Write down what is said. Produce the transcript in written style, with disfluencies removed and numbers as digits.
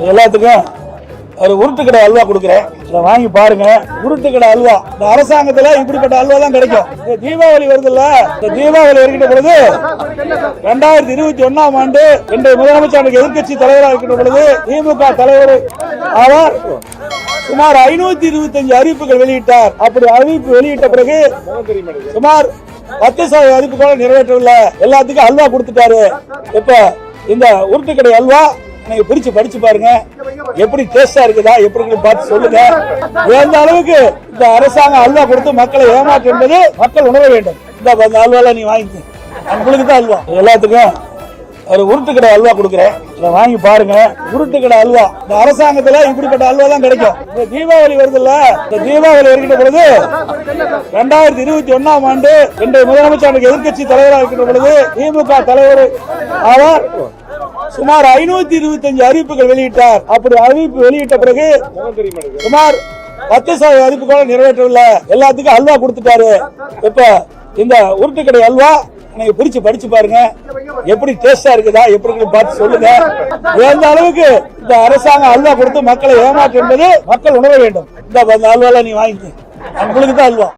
எல்லாத்துக்கும் ஒரு உருட்டுக்கடை அல்வா கொடுக்குறேன், இதை வாங்கி பாருங்க. உருட்டுக்கடை அல்வா இந்த அரசாங்கத்துல இப்படிப்பட்ட அல்வா தான் கிடைக்கும். இந்த தீபாவளி வருதுல்ல, இந்த தீபாவளி வருகின்ற பொழுது 2021ஆம் ஆண்டு இன்றைய முதலமைச்சர் எதிர்கட்சி தலைவராக இருக்கின்ற பொழுது திமுக தலைவர் அவர் சுமார் 525 அறிவிப்புகள் வெளியிட்டார். அப்படி அறிவிப்பு வெளியிட்ட பிறகு சுமார் 10% அறிவிப்புகள் நிறைவேற்றவில்லை. எல்லாத்துக்கும் அல்வா கொடுத்துட்டாரு. இப்ப இந்த உருட்டுக்கடை அல்வா நீங்க பிரிச்சு படிச்சு பாருங்க, எப்படி டேஸ்டா இருக்குதா எப்படி பார்த்து சொல்லுங்க. எந்த அளவுக்கு இந்த அரசாங்கம் அல்வா கொடுத்து மக்களை ஏமாற்று என்பது மக்கள் உணர வேண்டும். இந்த அல்வால நீ வாங்கிக்க, உங்களுக்கு தான் அல்வா. எல்லாத்துக்கும் ஒரு உருட்டுக்கடை அல்வா கொடுக்குறேன், இதை வாங்கி பாருங்க. உருட்டுக்கடை அல்வா இந்த அரசாங்கத்துல இப்படிப்பட்ட அல்வா தான் கிடைக்கும். இந்த தீபாவளி வருதுல்ல, இந்த தீபாவளி வருகின்ற பொழுது 2021ஆம் ஆண்டு இன்றைய முதலமைச்சர் எதிர்கட்சி தலைவராக இருக்கின்ற பொழுது திமுக தலைவர் அவர் சுமார் 525 அறிவிப்புகள் வெளியிட்டார். அப்படி அறிவிப்பு வெளியிட்ட பிறகு சுமார் 10% அறிவிப்புகள் நிறைவேற்றவில்லை. எல்லாத்துக்கும் அல்வா கொடுத்துட்டாரு. இப்ப இந்த உருட்டுக்கடை அல்வா நீங்க பிரிச்சு படிச்சு பாருங்க, எப்படி டேஸ்டா இருக்குதா எப்படி பார்த்து சொல்லுங்க. எந்த அளவுக்கு இந்த அரசாங்கம் அல்வா கொடுத்து மக்களை ஏமாற்று என்பது மக்கள் உணர வேண்டும். இந்த அல்வால நீ வாங்கிக்க, உங்களுக்கு தான் அல்வா.